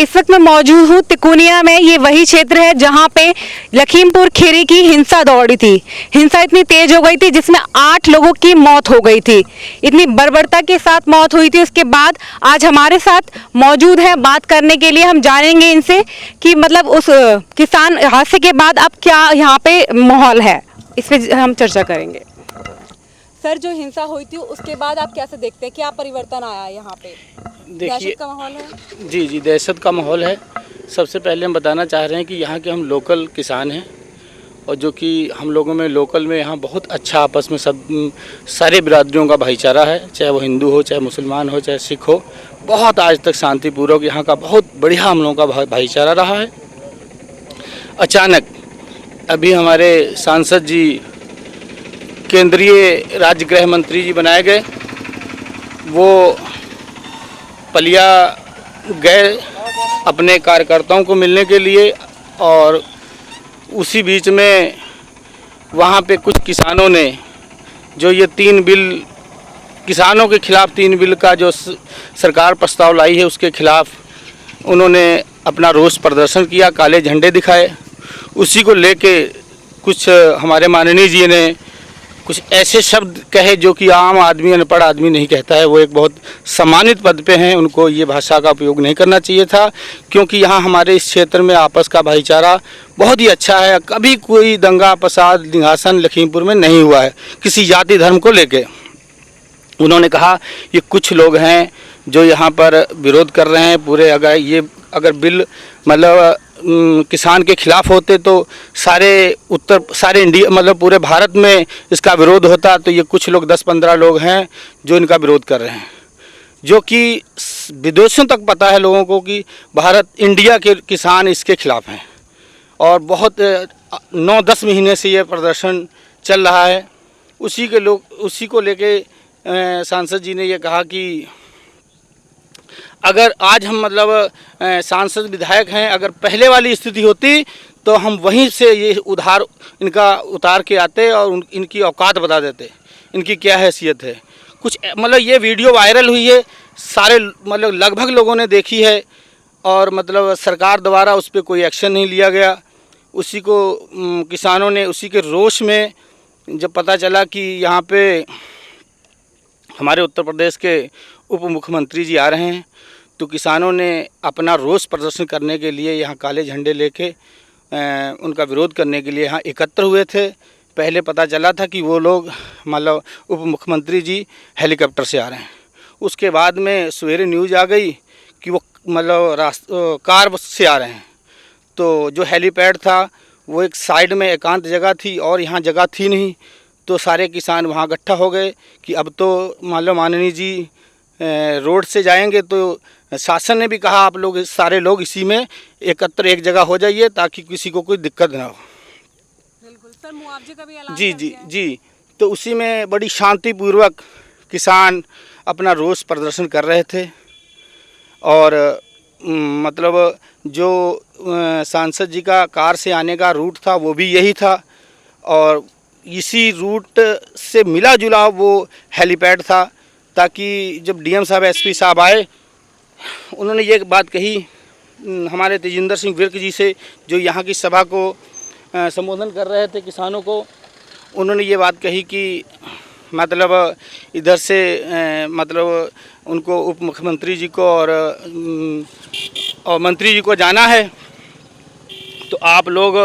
इस वक्त मैं मौजूद हूँ तिकोनिया में। ये वही क्षेत्र है जहाँ पे लखीमपुर खीरी की हिंसा दौड़ी थी। हिंसा इतनी तेज हो गई थी जिसमें 8 लोगों की मौत हो गई थी। इतनी बर्बरता के साथ मौत हुई थी। उसके बाद आज हमारे साथ मौजूद है बात करने के लिए। हम जानेंगे इनसे कि मतलब उस किसान हादसे के बाद अब क्या यहाँ पे माहौल है, इस पे हम चर्चा करेंगे। सर, जो हिंसा हुई थी उसके बाद आप कैसे देखते हैं, क्या परिवर्तन आया यहाँ पे? दहशत का माहौल है? जी, दहशत का माहौल है। सबसे पहले हम बताना चाह रहे हैं कि यहाँ के हम लोकल किसान हैं और जो कि हम लोगों में लोकल में यहाँ बहुत अच्छा आपस में सब सारे बिरादरियों का भाईचारा है, चाहे वो हिंदू हो, चाहे मुसलमान हो, चाहे सिख हो। बहुत आज तक शांतिपूर्वक यहाँ का बहुत बढ़िया हम लोगों का भाईचारा रहा है। अचानक अभी हमारे सांसद जी केंद्रीय राज्य गृह मंत्री जी बनाए गए, वो पलिया गए अपने कार्यकर्ताओं को मिलने के लिए और उसी बीच में वहाँ पे कुछ किसानों ने जो ये 3 बिल किसानों के खिलाफ 3 बिल का जो सरकार प्रस्ताव लाई है उसके खिलाफ उन्होंने अपना रोष प्रदर्शन किया, काले झंडे दिखाए। उसी को लेके कुछ हमारे माननीय जी ने कुछ ऐसे शब्द कहे जो कि आम आदमी, अनपढ़ आदमी नहीं कहता है। वो एक बहुत सम्मानित पद पे हैं, उनको ये भाषा का उपयोग नहीं करना चाहिए था, क्योंकि यहाँ हमारे इस क्षेत्र में आपस का भाईचारा बहुत ही अच्छा है। कभी कोई दंगा फसाद निघासन लखीमपुर में नहीं हुआ है किसी जाति धर्म को लेके। उन्होंने कहा ये कुछ लोग हैं जो यहाँ पर विरोध कर रहे हैं पूरे। अगर बिल मतलब किसान के खिलाफ होते तो सारे इंडिया मतलब पूरे भारत में इसका विरोध होता। तो ये कुछ लोग 10-15 लोग हैं जो इनका विरोध कर रहे हैं, जो कि विदेशों तक पता है लोगों को कि इंडिया के किसान इसके खिलाफ हैं। और बहुत 9-10 महीने से ये प्रदर्शन चल रहा है। उसी को लेके सांसद जी ने ये कहा कि अगर आज हम मतलब सांसद विधायक हैं, अगर पहले वाली स्थिति होती तो हम वहीं से ये इनका उतार के आते और इनकी औकात बता देते, इनकी क्या हैसियत है। कुछ मतलब ये वीडियो वायरल हुई है, सारे मतलब लगभग लोगों ने देखी है और मतलब सरकार द्वारा उस पर कोई एक्शन नहीं लिया गया। उसी को किसानों ने उसी के रोष में जब पता चला कि यहाँ पे हमारे उत्तर प्रदेश के उप मुख्यमंत्री जी आ रहे हैं, तो किसानों ने अपना रोष प्रदर्शन करने के लिए यहाँ काले झंडे लेके उनका विरोध करने के लिए यहाँ एकत्र हुए थे। पहले पता चला था कि वो लोग मतलब उप मुख्यमंत्री जी हेलीकॉप्टर से आ रहे हैं। उसके बाद में सवेरे न्यूज़ आ गई कि वो मतलब कार से आ रहे हैं। तो जो हेलीपैड था वो एक साइड में एकांत जगह थी और यहाँ जगह थी नहीं, तो सारे किसान वहाँ इकट्ठा हो गए कि अब तो मतलब माननीय जी रोड से जाएंगे। तो शासन ने भी कहा आप लोग सारे लोग इसी में एकत्र एक जगह हो जाइए ताकि किसी को कोई दिक्कत ना हो। बिल्कुल सर, मुआवजे का भी ऐलान जी। तो उसी में बड़ी शांतिपूर्वक किसान अपना रोष प्रदर्शन कर रहे थे और मतलब जो सांसद जी का कार से आने का रूट था वो भी यही था और इसी रूट से मिला जुला वो हेलीपैड था, ताकि जब डीएम साहब एसपी साहब आए उन्होंने ये बात कही हमारे तेजिंदर सिंह विर्क जी से, जो यहाँ की सभा को संबोधन कर रहे थे किसानों को। उन्होंने ये बात कही कि मतलब इधर से मतलब उनको उप मुख्यमंत्री जी को और मंत्री जी को जाना है, तो आप लोग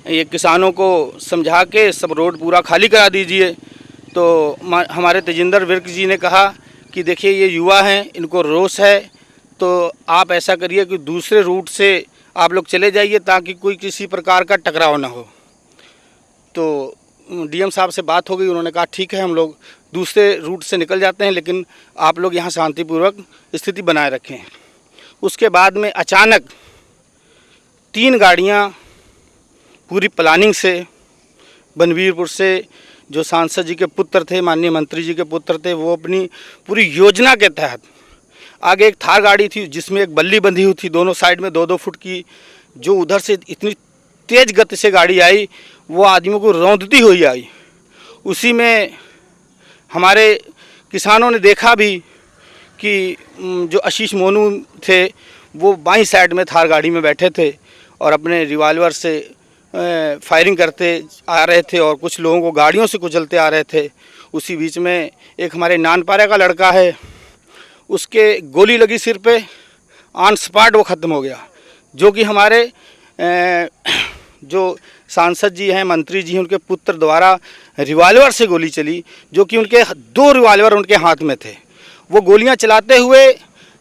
ये किसानों को समझा के सब रोड पूरा खाली करा दीजिए। तो हमारे तेजिंदर विर्क जी ने कहा कि देखिए ये युवा हैं, इनको रोष है, तो आप ऐसा करिए कि दूसरे रूट से आप लोग चले जाइए ताकि कोई किसी प्रकार का टकराव ना हो। तो डीएम साहब से बात हो गई, उन्होंने कहा ठीक है हम लोग दूसरे रूट से निकल जाते हैं, लेकिन आप लोग यहाँ शांतिपूर्वक स्थिति बनाए रखें। उसके बाद में अचानक 3 गाड़ियाँ पूरी प्लानिंग से बनवीरपुर से जो सांसद जी के पुत्र थे, माननीय मंत्री जी के पुत्र थे, वो अपनी पूरी योजना के तहत आगे एक थार गाड़ी थी जिसमें एक बल्ली बंधी हुई थी, दोनों साइड में 2-2 फुट की, जो उधर से इतनी तेज़ गति से गाड़ी आई वो आदमियों को रौंदती हुई आई। उसी में हमारे किसानों ने देखा भी कि जो आशीष मोनू थे वो बाईं साइड में थार गाड़ी में बैठे थे और अपने रिवॉल्वर से फायरिंग करते आ रहे थे और कुछ लोगों को गाड़ियों से कुचलते आ रहे थे। उसी बीच में एक हमारे नानपारा का लड़का है, उसके गोली लगी सिर पे, ऑन स्पॉट वो ख़त्म हो गया। जो कि हमारे जो सांसद जी हैं, मंत्री जी हैं, उनके पुत्र द्वारा रिवॉल्वर से गोली चली, जो कि उनके 2 रिवॉल्वर उनके हाथ में थे। वो गोलियां चलाते हुए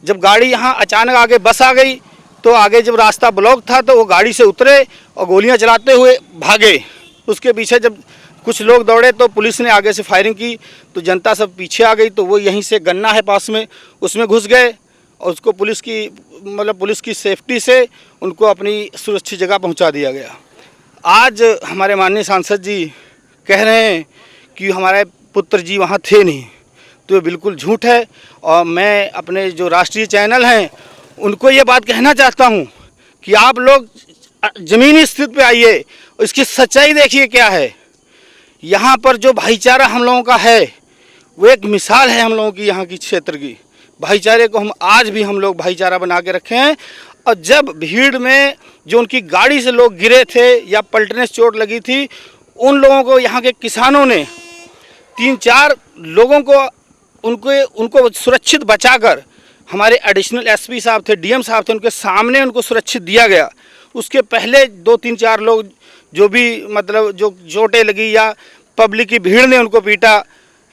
जब गाड़ी यहाँ अचानक आगे बस आ गई तो आगे जब रास्ता ब्लॉक था तो वो गाड़ी से उतरे और गोलियां चलाते हुए भागे। उसके पीछे जब कुछ लोग दौड़े तो पुलिस ने आगे से फायरिंग की तो जनता सब पीछे आ गई। तो वो यहीं से गन्ना है पास में, उसमें घुस गए और उसको पुलिस की सेफ्टी से उनको अपनी सुरक्षित जगह पहुंचा दिया गया। आज हमारे माननीय सांसद जी कह रहे हैं कि हमारे पुत्र जी वहाँ थे नहीं, तो ये बिल्कुल झूठ है। और मैं अपने जो राष्ट्रीय चैनल हैं उनको ये बात कहना चाहता हूँ कि आप लोग ज़मीनी स्थिति पे आइए, इसकी सच्चाई देखिए क्या है। यहाँ पर जो भाईचारा हम लोगों का है वो एक मिसाल है हम लोगों की, यहाँ की क्षेत्र की भाईचारे को आज भी हम लोग भाईचारा बना के रखे हैं। और जब भीड़ में जो उनकी गाड़ी से लोग गिरे थे या पलटने से चोट लगी थी, उन लोगों को यहाँ के किसानों ने 3-4 लोगों को उनको सुरक्षित बचाकर, हमारे एडिशनल एसपी साहब थे, डीएम साहब थे, उनके सामने उनको सुरक्षित दिया गया। उसके पहले 2-3-4 लोग जो भी जो चोटें लगी या पब्लिक की भीड़ ने उनको पीटा,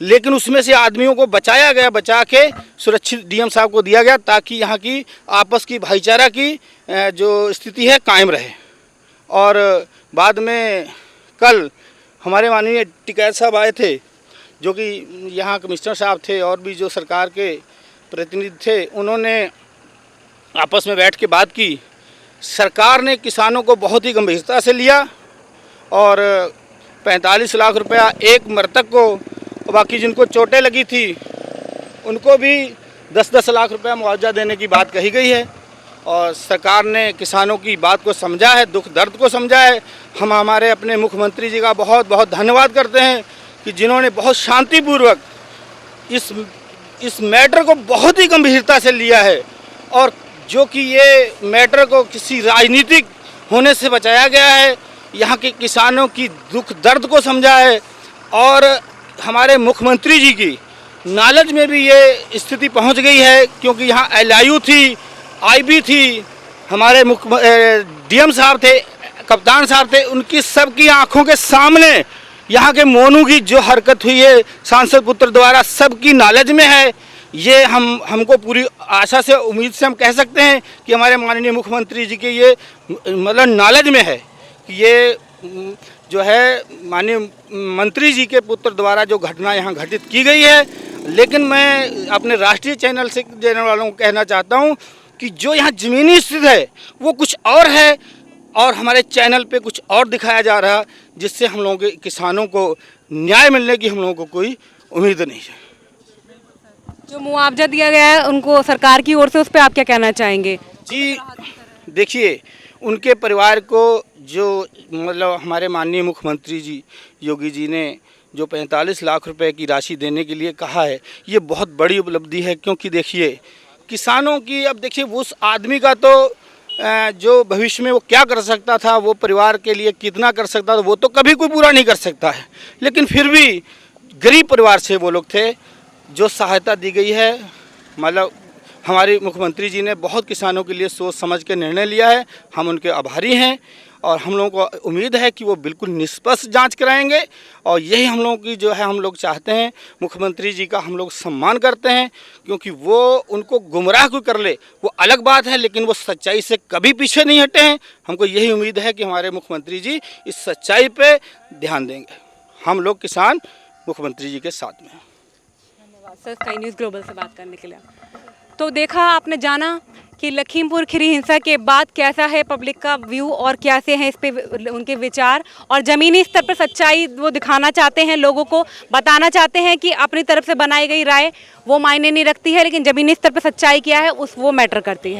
लेकिन उसमें से आदमियों को बचाया गया, बचा के सुरक्षित डीएम साहब को दिया गया ताकि यहाँ की आपस की भाईचारा की जो स्थिति है कायम रहे। और बाद में कल हमारे माननीय टिकैत साहब आए थे, जो कि यहाँ कमिश्नर साहब थे और भी जो सरकार के प्रतिनिधि थे, उन्होंने आपस में बैठ के बात की। सरकार ने किसानों को बहुत ही गंभीरता से लिया और 45 लाख रुपया एक मृतक को, बाकी जिनको चोटें लगी थी उनको भी 10-10 लाख रुपया मुआवजा देने की बात कही गई है। और सरकार ने किसानों की बात को समझा है, दुख दर्द को समझा है। हम हमारे अपने मुख्यमंत्री जी का बहुत बहुत धन्यवाद करते हैं कि जिन्होंने बहुत शांतिपूर्वक इस मैटर को बहुत ही गंभीरता से लिया है और जो कि ये मैटर को किसी राजनीतिक होने से बचाया गया है। यहाँ के किसानों की दुख दर्द को समझा है और हमारे मुख्यमंत्री जी की नॉलेज में भी ये स्थिति पहुँच गई है, क्योंकि यहाँ LIU थी, IB थी, हमारे डीएम साहब थे, कप्तान साहब थे, उनकी सबकी आंखों के सामने यहाँ के मोनू की जो हरकत हुई है सांसद पुत्र द्वारा सबकी नॉलेज में है। ये हमको पूरी आशा से, उम्मीद से हम कह सकते हैं कि हमारे माननीय मुख्यमंत्री जी के ये नॉलेज में है कि ये जो है माननीय मंत्री जी के पुत्र द्वारा जो घटना यहाँ घटित की गई है। लेकिन मैं अपने राष्ट्रीय चैनल से देने वालों को कहना चाहता हूँ कि जो यहाँ ज़मीनी स्थिति है वो कुछ और है और हमारे चैनल पे कुछ और दिखाया जा रहा है, जिससे हम लोगों के किसानों को न्याय मिलने की हम लोगों को कोई उम्मीद नहीं है। जो मुआवजा दिया गया है उनको सरकार की ओर से, उस पर आप क्या कहना चाहेंगे? जी देखिए, उनके परिवार को जो हमारे माननीय मुख्यमंत्री जी योगी जी ने जो 45 लाख रुपए की राशि देने के लिए कहा है, ये बहुत बड़ी उपलब्धि है। क्योंकि देखिए किसानों की, अब देखिए उस आदमी का तो जो भविष्य में वो क्या कर सकता था, वो परिवार के लिए कितना कर सकता था, वो तो कभी कोई पूरा नहीं कर सकता है। लेकिन फिर भी गरीब परिवार से वो लोग थे, जो सहायता दी गई है, हमारे मुख्यमंत्री जी ने बहुत किसानों के लिए सोच समझ के निर्णय लिया है। हम उनके आभारी हैं और हम लोगों को उम्मीद है कि वो बिल्कुल निष्पक्ष जांच कराएंगे। और यही हम लोगों की जो है, हम लोग चाहते हैं, मुख्यमंत्री जी का हम लोग सम्मान करते हैं, क्योंकि वो उनको गुमराह कोई कर ले वो अलग बात है, लेकिन वो सच्चाई से कभी पीछे नहीं हटे हैं। हमको यही उम्मीद है कि हमारे मुख्यमंत्री जी इस सच्चाई पर ध्यान देंगे। हम लोग किसान मुख्यमंत्री जी के साथ में हैं। धन्यवाद सर, स्काई न्यूज़ ग्लोबल से बात करने के लिए। तो देखा आपने, जाना कि लखीमपुर खीरी हिंसा के बाद कैसा है पब्लिक का व्यू और कैसे हैं इस पे उनके विचार, और ज़मीनी स्तर पर सच्चाई वो दिखाना चाहते हैं, लोगों को बताना चाहते हैं कि अपनी तरफ से बनाई गई राय वो मायने नहीं रखती है, लेकिन ज़मीनी स्तर पर सच्चाई क्या है वो मैटर करती है।